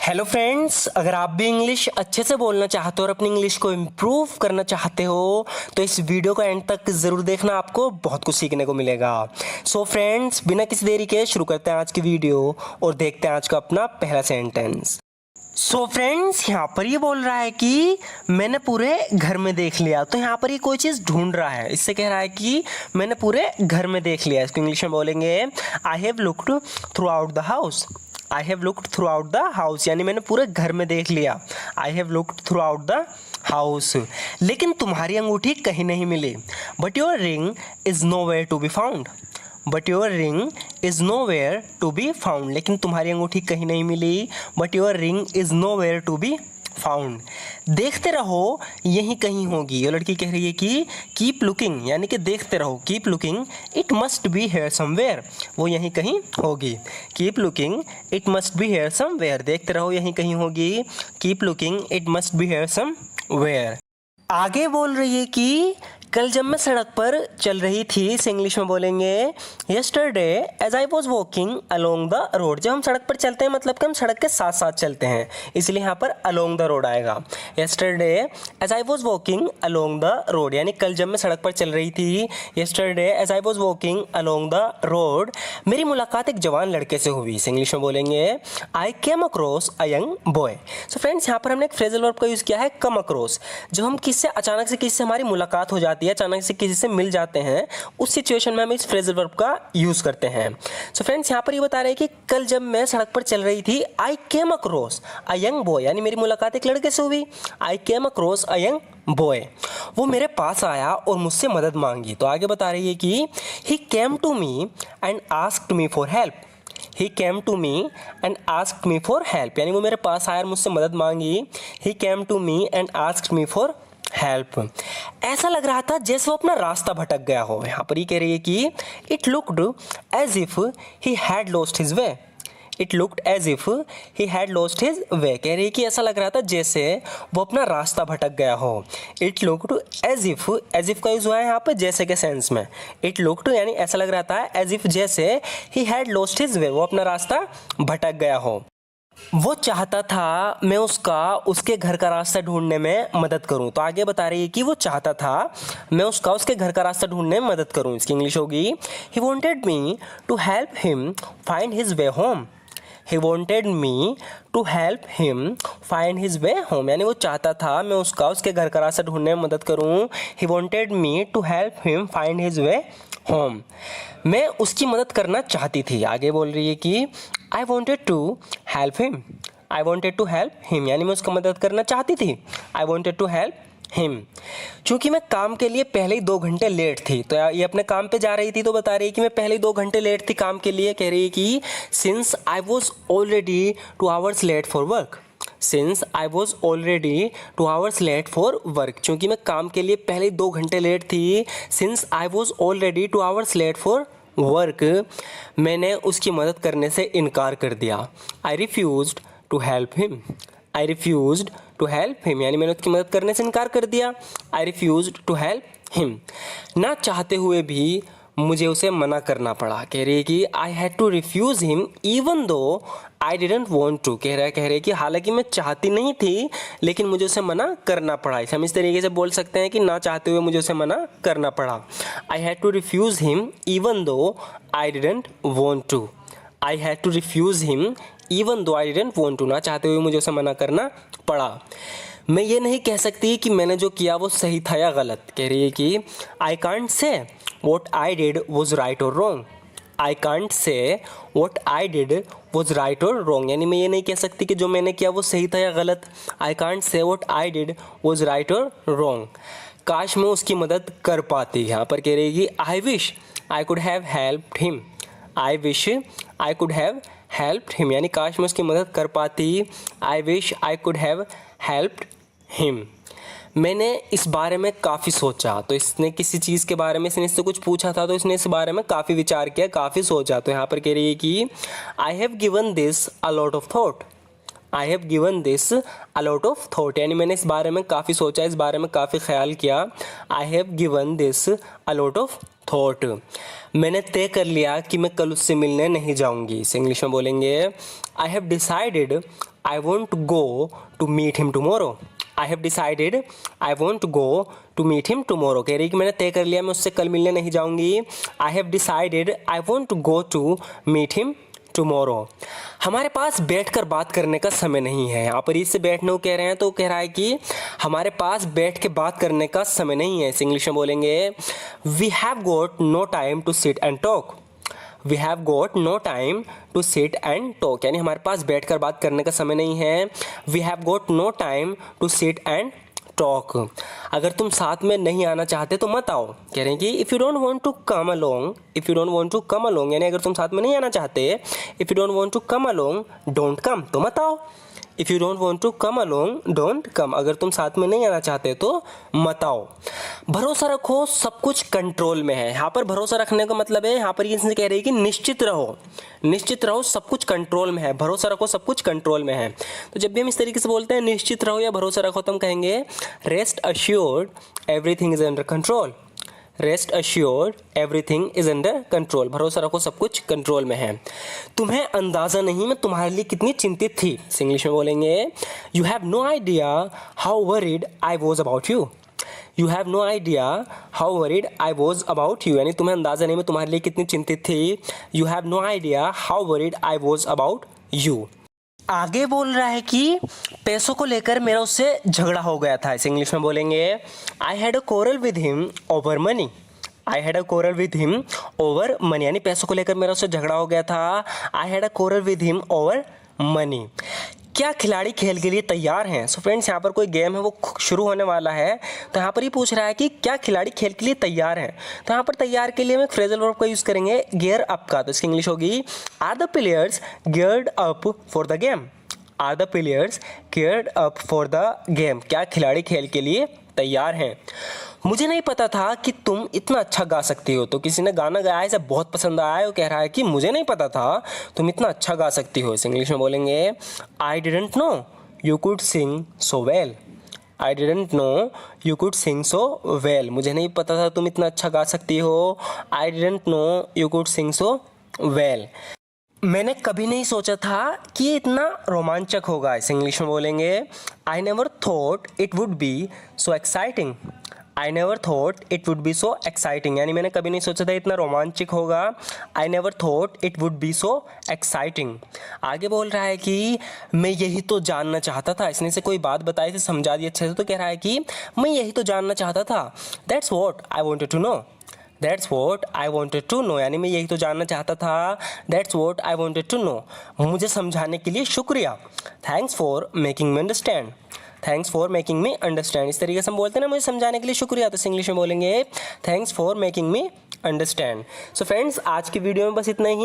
Hello friends, अगर आप भी इंग्लिश अच्छे से बोलना चाहते हो और अपनी इंग्लिश को इम्प्रूव करना चाहते हो तो इस वीडियो को एंड तक ज़रूर देखना, आपको बहुत कुछ सीखने को मिलेगा। सो फ्रेंड्स, बिना किसी देरी के शुरू करते हैं आज की वीडियो और देखते हैं आज का अपना पहला सेंटेंस। सो फ्रेंड्स, यहाँ पर ये बोल रहा है कि मैंने पूरे घर में देख लिया। तो यहाँ पर ये कोई चीज़ ढूंढ रहा है, इससे कह रहा है कि मैंने पूरे घर में देख लिया। इसको इंग्लिश में बोलेंगे I have looked throughout the house. I have looked throughout the house यानी मैंने पूरे घर में देख लिया। I have looked throughout the house. लेकिन तुम्हारी अंगूठी कहीं नहीं मिली। But your ring is nowhere to be found. But your ring is nowhere to be found. लेकिन तुम्हारी अंगूठी कहीं नहीं मिली। But your ring is nowhere to be found. देखते रहो, यहीं कहीं होगी। ये लड़की कह रही है कि कीप लुकिंग यानी कि देखते रहो। Keep looking, it must be here somewhere. वो यहीं कहीं होगी। Keep looking, it must be here somewhere. देखते रहो, यहीं कहीं होगी। Keep looking, it must be here somewhere. आगे बोल रही है कि कल जब मैं सड़क पर चल रही थी, इसे इंग्लिश में बोलेंगे yesterday as I was walking along the road. जब हम सड़क पर चलते हैं मतलब कि हम सड़क के साथ साथ चलते हैं, इसलिए यहाँ पर अलोंग द रोड आएगा। Yesterday as I was walking along the road यानी कल जब मैं सड़क पर चल रही थी। Yesterday as I was walking along the road मेरी मुलाकात एक जवान लड़के से हुई। इसे इंग्लिश में बोलेंगे I came across a young boy. So friends, यहाँ पर हमने एक फ्रेजल वर्ब का यूज़ किया है कम अक्रॉस। जब हम किससे अचानक से किसी से हमारी मुलाकात हो जाती है, अचानक से किसी से मिल जाते हैं, उस सिचुएशन में हम इस फ्रेजल वर्ब का यूज़ करते हैं। सो फ्रेंड्स, यहाँ पर ये बता रहे हैं कि कल जब मैं सड़क पर चल रही थी, I came across a young boy यानी मेरी मुलाकात एक लड़के से हुई। I came across a young boy, वो मेरे पास आया और मुझसे मदद मांगी। तो आगे बता रही है कि he came to me and asked me for help. He came to me and asked me for help यानी वो मेरे पास आया और मुझसे मदद मांगी। He came to me and asked me for help। ऐसा लग रहा था जैसे वो अपना रास्ता भटक गया हो। यहाँ पर ये कह रही है कि it looked as if he had lost his way। It looked as if he had lost his way कह रही है कि ऐसा लग रहा था जैसे वो अपना रास्ता भटक गया हो। It looked as if का यूज़ हुआ है यहाँ पर जैसे के सेंस में। It looked यानी ऐसा लग रहा था as if जैसे he had lost his way वो अपना रास्ता भटक गया हो। वो चाहता था मैं उसके घर का रास्ता ढूंढने में मदद करूं। तो आगे बता रही है कि वो चाहता था मैं उसके घर का रास्ता ढूंढने में मदद करूं। इसकी इंग्लिश होगी he wanted me to help him find his way home। He wanted me to help him find his way home यानी वो चाहता था मैं उसके घर का रास्ता ढूंढने में मदद करूं। He wanted me to help him find his way home। मैं उसकी मदद करना चाहती थी। आगे बोल रही है कि I wanted to help him। I wanted to help him यानी मैं उसकी मदद करना चाहती थी। I wanted to help him. चूँकि मैं काम के लिए पहले ही 2 घंटे लेट थी, तो ये अपने काम पे जा रही थी तो बता रही है कि मैं पहले ही 2 घंटे लेट थी काम के लिए। कह रही है कि since I was already 2 hours late for work. Since I was already 2 hours late for work चूँकि मैं काम के लिए पहले ही 2 घंटे लेट थी। Since I was already 2 hours late for work मैंने उसकी मदद करने से इनकार कर दिया। I refused to help him. I refused to help him यानी मैंने उसकी मदद करने से इनकार कर दिया। I refused to help him, ना चाहते हुए भी मुझे उसे मना करना पड़ा। कह रही है कि I had to refuse him even though I didn't want to. कह रहा है कि हालांकि मैं चाहती नहीं थी लेकिन मुझे उसे मना करना पड़ा। इसे हम इस तरीके से बोल सकते हैं कि ना चाहते हुए मुझे उसे मना करना पड़ा। I had to refuse him even though I didn't want to. I had to refuse him even though I didn't want to, ना चाहते हुए मुझे उसे मना करना पड़ा। मैं ये नहीं कह सकती कि मैंने जो किया वो सही था या गलत। कह रही है कि I can't say what I did was right और wrong. I can't say what I did was right और रॉन्ग यानी मैं ये नहीं कह सकती कि जो मैंने किया वो सही था या गलत। आई can't say what I did was right और रॉन्ग। काश मैं उसकी मदद कर पाती। यहाँ पर कह रही है कि I wish I could have helped him. I wish I could have helped him यानी काश मैं उसकी मदद कर पाती। I wish I could have helped him. मैंने इस बारे में काफ़ी सोचा। तो इसने किसी चीज़ के बारे में इससे कुछ पूछा था तो इसने इस बारे में काफ़ी विचार किया, काफ़ी सोचा। तो यहाँ पर कह रही है कि I have given this a lot of thought. I have given this a lot of thought यानी मैंने इस बारे में काफ़ी सोचा, इस बारे में काफ़ी ख्याल किया। I have given this a lot of thought. मैंने तय कर लिया कि मैं कल उससे मिलने नहीं जाऊंगी। इसे इंग्लिश में बोलेंगे I have decided I want go to meet him tomorrow. I have decided I want go to meet him tomorrow. कह रही कि मैंने तय कर लिया मैं उससे कल मिलने नहीं जाऊंगी। I have decided I want go to meet him tomorrow. हमारे पास बैठकर बात करने का समय नहीं है। यहाँ पर इससे बैठने को कह रहे हैं तो कह रहा है कि हमारे पास बैठ के बात करने का समय नहीं है। इस इंग्लिश में बोलेंगे we have got no time to sit and talk. We have got no time to sit and talk, यानी हमारे पास बैठकर बात करने का समय नहीं है। We have got no time to sit and talk. अगर तुम साथ में नहीं आना चाहते तो मत आओ। कह रहे हैं कि if you don't want to come along, if you don't want to come along, यानी अगर तुम साथ में नहीं आना चाहते, if you don't want to come along don't come, तो मत आओ। If you don't want to come along don't come, अगर तुम साथ में नहीं आना चाहते तो मत आओ। भरोसा रखो सब कुछ कंट्रोल में है। यहाँ पर भरोसा रखने का मतलब है, यहाँ पर ये कह रही है कि निश्चित रहो, निश्चित रहो सब कुछ कंट्रोल में है। भरोसा रखो सब कुछ कंट्रोल में है। तो जब भी हम इस तरीके से बोलते हैं निश्चित रहो या भरोसा रखो तो हम कहेंगे rest assured everything is under control. Rest assured everything is under control. भरोसा रखो सब कुछ कंट्रोल में है। तुम्हें अंदाज़ा नहीं मैं तुम्हारे लिए कितनी चिंतित थी। इंग्लिश में बोलेंगे you have no idea how worried I was about you. You have no idea how worried I was about you, यानी तुम्हें अंदाज़ा नहीं मैं तुम्हारे लिए कितनी चिंतित थी। You have no idea how worried I was about you. आगे बोल रहा है कि पैसों को लेकर मेरा उससे झगड़ा हो गया था। इसे इंग्लिश में बोलेंगे I had a coral with him over money. I had a coral with him over money, यानी पैसों को लेकर मेरा उससे झगड़ा हो गया था। I had a coral with him over money. क्या खिलाड़ी खेल के लिए तैयार हैं? सो फ्रेंड्स यहाँ पर कोई गेम है वो शुरू होने वाला है, तो यहाँ पर ये पूछ रहा है कि क्या खिलाड़ी खेल के लिए तैयार हैं। तो यहाँ पर तैयार के लिए हम एक फ्रेजल वर्ब का यूज़ करेंगे गियर अप का। तो इसकी इंग्लिश होगी are the players geared up for the game. Are the players geared up for the game, क्या खिलाड़ी खेल के लिए तैयार हैं। मुझे नहीं पता था कि तुम इतना अच्छा गा सकती हो। तो किसी ने गाना गाया है, इसे बहुत पसंद आया है, वो कह रहा है कि मुझे नहीं पता था तुम इतना अच्छा गा सकती हो। इस इंग्लिश में बोलेंगे I didn't know you could sing so well. I didn't know you could sing so well, मुझे नहीं पता था तुम इतना अच्छा गा सकती हो। I didn't know you could sing so well. मैंने कभी नहीं सोचा था कि ये इतना रोमांचक होगा। इस इंग्लिश में बोलेंगे I never thought it would be so exciting. I never thought it would be so exciting, यानी मैंने कभी नहीं सोचा था इतना रोमांचक होगा। I never thought it would be so exciting. आगे बोल रहा है कि मैं यही तो जानना चाहता था। इसने से कोई बात बताई थी, समझा दी अच्छे से, तो कह रहा है कि मैं यही तो जानना चाहता था। That's what I wanted to know. That's what I wanted to know, यानी मैं यही तो जानना चाहता था। That's what I wanted to know. मुझे समझाने के लिए शुक्रिया। Thanks for making me understand. Thanks for making me understand. इस तरीके से हम बोलते हैं ना मुझे समझाने के लिए शुक्रिया, तो इंग्लिश में बोलेंगे thanks for making me understand. So friends आज की वीडियो में बस इतना ही।